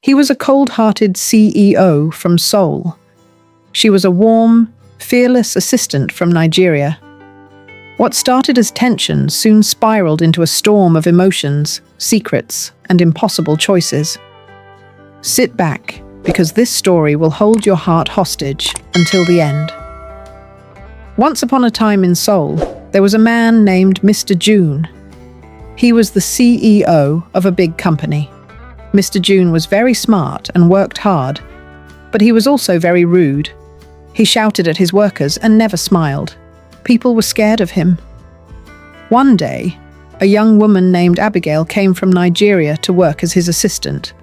He was a cold-hearted CEO from Seoul. She was a warm, fearless assistant from Nigeria. What started as tension soon spiraled into a storm of emotions, secrets, and impossible choices. Sit back, because this story will hold your heart hostage until the end. Once upon a time in Seoul, there was a man named Mr. June. He was the CEO of a big company. Mr. June was very smart and worked hard, but he was also very rude. He shouted at his workers and never smiled. People were scared of him. One day, a young woman named Abigail came from Nigeria to work as his assistant.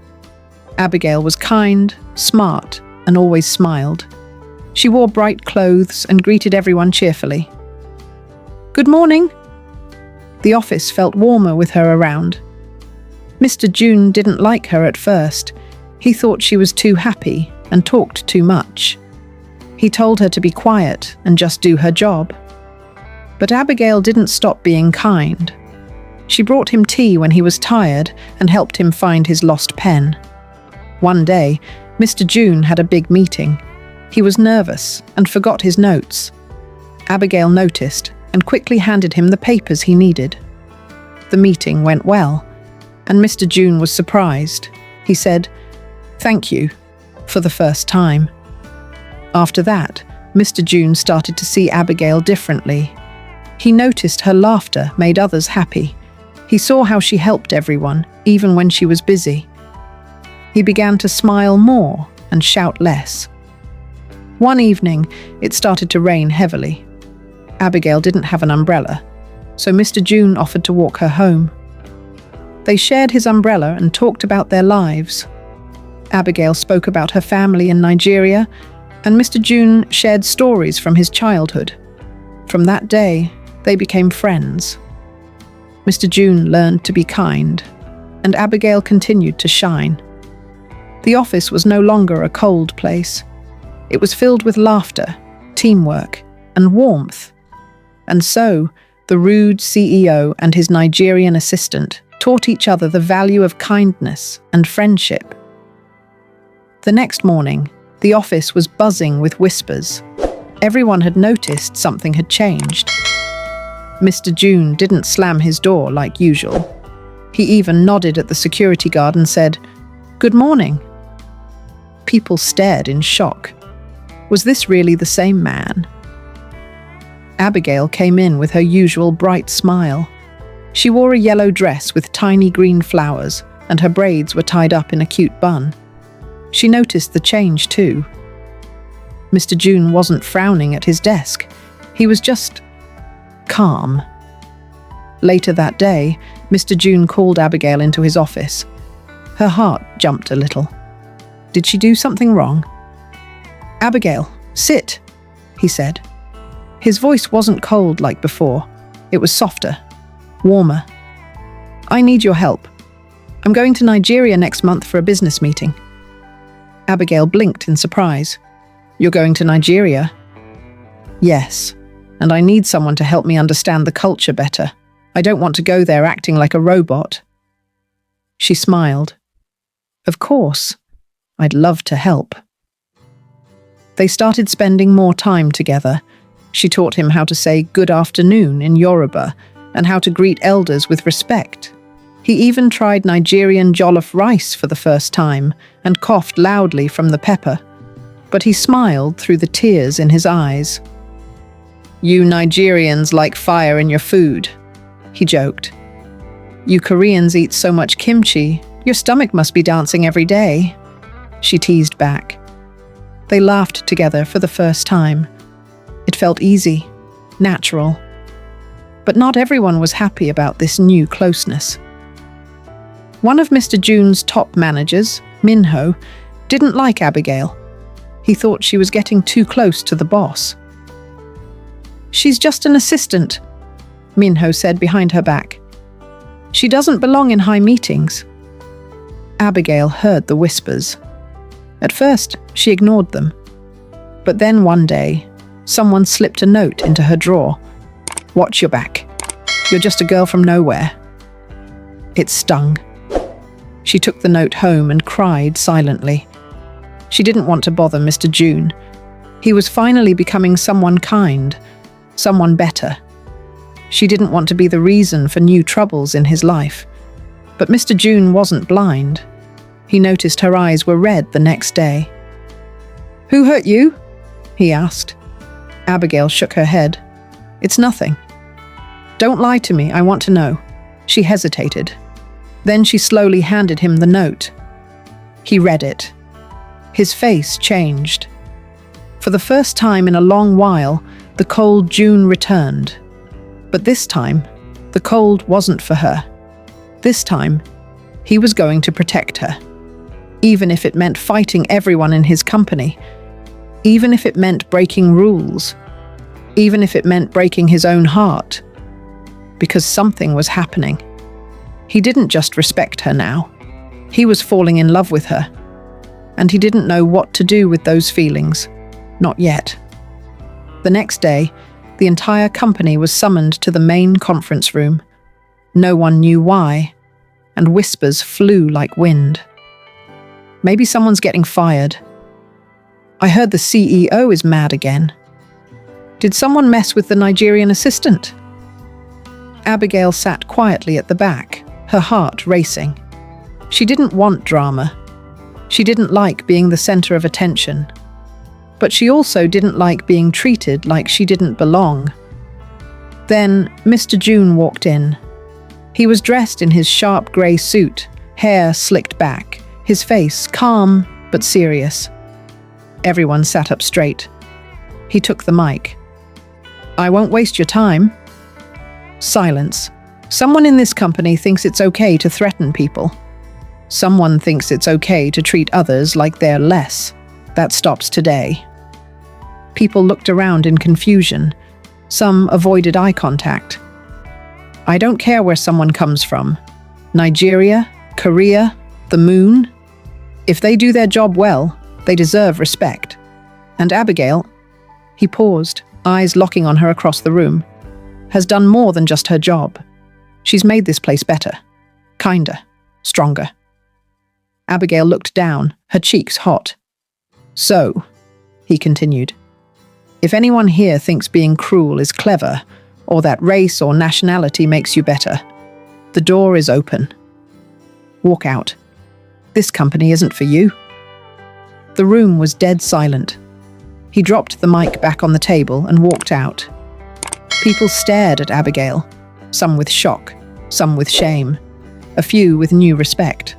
Abigail was kind, smart, and always smiled. She wore bright clothes and greeted everyone cheerfully. "Good morning." The office felt warmer with her around. Mr. June didn't like her at first. He thought she was too happy and talked too much. He told her to be quiet and just do her job. But Abigail didn't stop being kind. She brought him tea when he was tired and helped him find his lost pen. One day, Mr. June had a big meeting. He was nervous and forgot his notes. Abigail noticed and quickly handed him the papers he needed. The meeting went well, and Mr. June was surprised. He said, "Thank you," for the first time. After that, Mr. June started to see Abigail differently. He noticed her laughter made others happy. He saw how she helped everyone, even when she was busy. He began to smile more and shout less. One evening, it started to rain heavily. Abigail didn't have an umbrella, so Mr. June offered to walk her home. They shared his umbrella and talked about their lives. Abigail spoke about her family in Nigeria, and Mr. June shared stories from his childhood. From that day, they became friends. Mr. June learned to be kind, and Abigail continued to shine. The office was no longer a cold place. It was filled with laughter, teamwork, and warmth. And so, the rude CEO and his Nigerian assistant taught each other the value of kindness and friendship. The next morning, the office was buzzing with whispers. Everyone had noticed something had changed. Mr. June didn't slam his door like usual. He even nodded at the security guard and said, "Good morning." People stared in shock. Was this really the same man? Abigail came in with her usual bright smile. She wore a yellow dress with tiny green flowers, and her braids were tied up in a cute bun. She noticed the change too. Mr. June wasn't frowning at his desk. He was just calm. Later that day, Mr. June called Abigail into his office. Her heart jumped a little. Did she do something wrong? "Abigail, sit," he said. His voice wasn't cold like before. It was softer, warmer. "I need your help. I'm going to Nigeria next month for a business meeting." Abigail blinked in surprise. "You're going to Nigeria?" "Yes, and I need someone to help me understand the culture better. I don't want to go there acting like a robot." She smiled. "Of course. I'd love to help." They started spending more time together. She taught him how to say good afternoon in Yoruba and how to greet elders with respect. He even tried Nigerian jollof rice for the first time and coughed loudly from the pepper. But he smiled through the tears in his eyes. "You Nigerians like fire in your food," he joked. "You Koreans eat so much kimchi, your stomach must be dancing every day," she teased back. They laughed together for the first time. It felt easy, natural. But not everyone was happy about this new closeness. One of Mr. June's top managers, Minho, didn't like Abigail. He thought she was getting too close to the boss. "She's just an assistant," Minho said behind her back. "She doesn't belong in high meetings." Abigail heard the whispers. At first, she ignored them. But then one day, someone slipped a note into her drawer. "Watch your back. You're just a girl from nowhere." It stung. She took the note home and cried silently. She didn't want to bother Mr. June. He was finally becoming someone kind, someone better. She didn't want to be the reason for new troubles in his life. But Mr. June wasn't blind. He noticed her eyes were red the next day. "Who hurt you?" he asked. Abigail shook her head. "It's nothing." "Don't lie to me, I want to know." She hesitated. Then she slowly handed him the note. He read it. His face changed. For the first time in a long while, the cold June returned. But this time, the cold wasn't for her. This time, he was going to protect her. Even if it meant fighting everyone in his company. Even if it meant breaking rules. Even if it meant breaking his own heart. Because something was happening. He didn't just respect her now. He was falling in love with her. And he didn't know what to do with those feelings. Not yet. The next day, the entire company was summoned to the main conference room. No one knew why, and whispers flew like wind. Maybe someone's getting fired. I heard the CEO is mad again. Did someone mess with the Nigerian assistant? Abigail sat quietly at the back, her heart racing. She didn't want drama. She didn't like being the center of attention. But she also didn't like being treated like she didn't belong. Then Mr. June walked in. He was dressed in his sharp grey suit, hair slicked back, his face calm but serious. Everyone sat up straight. He took the mic. "I won't waste your time." Silence. Someone in this company thinks it's okay to threaten people. Someone thinks it's okay to treat others like they're less. That stops today. People looked around in confusion. Some avoided eye contact. I don't care where someone comes from. Nigeria, Korea, the moon. If they do their job well, they deserve respect. And Abigail, he paused, eyes locking on her across the room, has done more than just her job. She's made this place better, kinder, stronger. Abigail looked down, her cheeks hot. "So," he continued, "if anyone here thinks being cruel is clever, or that race or nationality makes you better, the door is open. Walk out. This company isn't for you." The room was dead silent. He dropped the mic back on the table and walked out. People stared at Abigail, some with shock, some with shame, a few with new respect.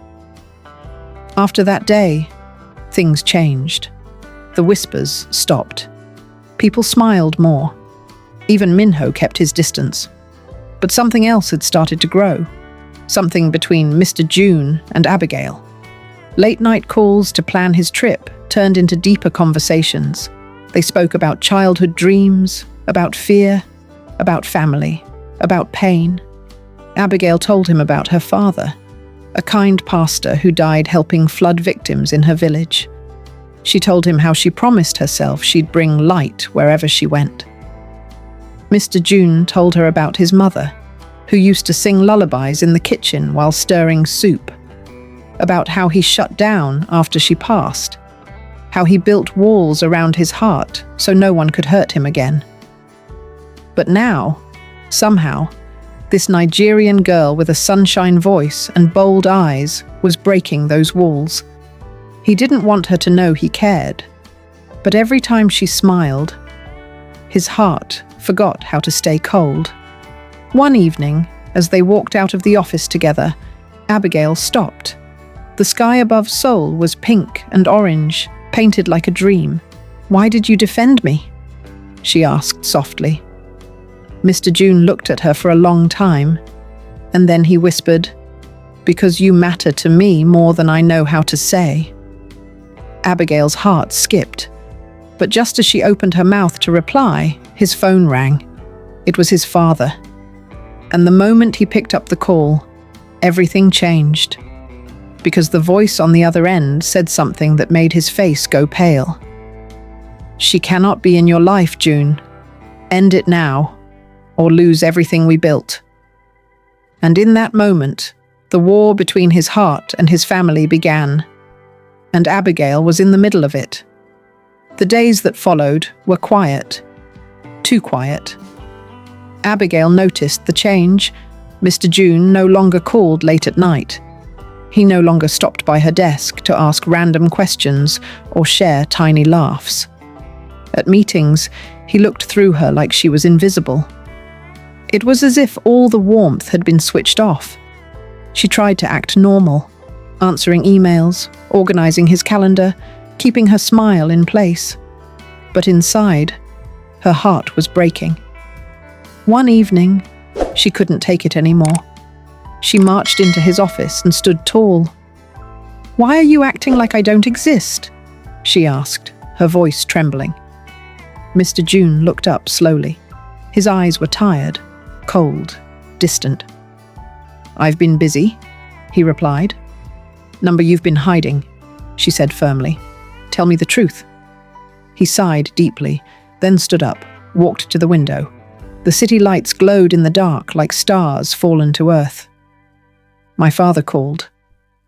After that day, things changed. The whispers stopped. People smiled more. Even Minho kept his distance. But something else had started to grow. Something between Mr. June and Abigail. Late-night calls to plan his trip turned into deeper conversations. They spoke about childhood dreams, about fear, about family, about pain. Abigail told him about her father, a kind pastor who died helping flood victims in her village. She told him how she promised herself she'd bring light wherever she went. Mr. June told her about his mother, who used to sing lullabies in the kitchen while stirring soup, about how he shut down after she passed, how he built walls around his heart so no one could hurt him again. But now, somehow, this Nigerian girl with a sunshine voice and bold eyes was breaking those walls. He didn't want her to know he cared, but every time she smiled, his heart forgot how to stay cold. One evening, as they walked out of the office together, Abigail stopped. The sky above Seoul was pink and orange, painted like a dream. "Why did you defend me?" she asked softly. Mr. June looked at her for a long time, and then he whispered, "Because you matter to me more than I know how to say." Abigail's heart skipped, but just as she opened her mouth to reply, his phone rang. It was his father. And the moment he picked up the call, everything changed. Because the voice on the other end said something that made his face go pale. "She cannot be in your life, June. End it now, or lose everything we built." And in that moment, The war between his heart and his family began, and Abigail was in the middle of it. The days that followed were quiet, too quiet. Abigail noticed the change. Mr. June no longer called late at night. He no longer stopped by her desk to ask random questions or share tiny laughs. At meetings, he looked through her like she was invisible. It was as if all the warmth had been switched off. She tried to act normal, answering emails, organizing his calendar, keeping her smile in place. But inside, her heart was breaking. One evening, she couldn't take it anymore. She marched into his office and stood tall. "Why are you acting like I don't exist?" she asked, her voice trembling. Mr. June looked up slowly. His eyes were tired, cold, distant. "I've been busy," he replied. "Number, you've been hiding," she said firmly. "Tell me the truth." He sighed deeply, then stood up, walked to the window. The city lights glowed in the dark like stars fallen to earth. "My father called,"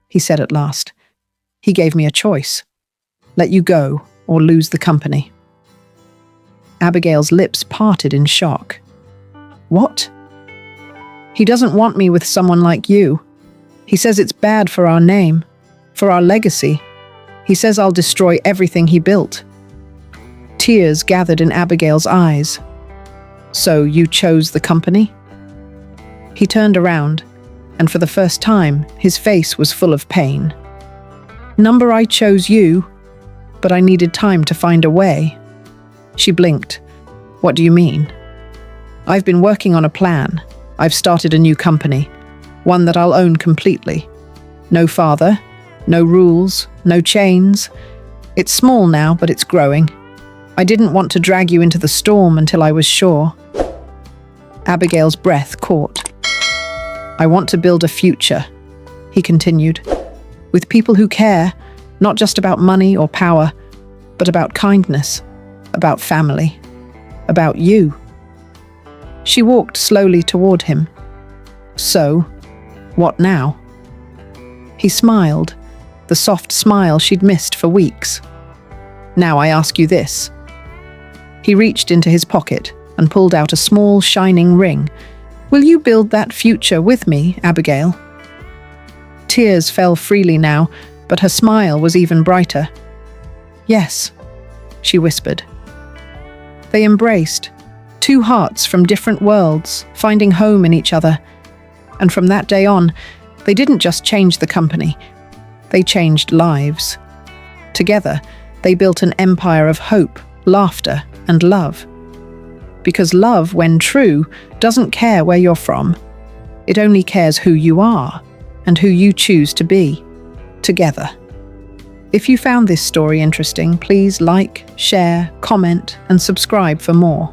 he said at last. "He gave me a choice. Let you go or lose the company." Abigail's lips parted in shock. "What?" "He doesn't want me with someone like you. He says it's bad for our name, for our legacy. He says I'll destroy everything he built." Tears gathered in Abigail's eyes. "So you chose the company?" He turned around, and for the first time, his face was full of pain. "Number, I chose you, but I needed time to find a way." She blinked. "What do you mean?" "I've been working on a plan. I've started a new company, one that I'll own completely. No father, no rules, no chains. It's small now, but it's growing. I didn't want to drag you into the storm until I was sure." Abigail's breath caught. "I want to build a future," he continued, "with people who care, not just about money or power, but about kindness, about family, about you." She walked slowly toward him. "So, what now?" He smiled, the soft smile she'd missed for weeks. "Now I ask you this." He reached into his pocket and pulled out a small, shining ring. "Will you build that future with me, Abigail?" Tears fell freely now, but her smile was even brighter. "Yes," she whispered. They embraced, two hearts from different worlds, finding home in each other. And from that day on, they didn't just change the company, they changed lives. Together, they built an empire of hope, laughter, and love. Because love, when true, doesn't care where you're from. It only cares who you are and who you choose to be, together. If you found this story interesting, please like, share, comment, and subscribe for more.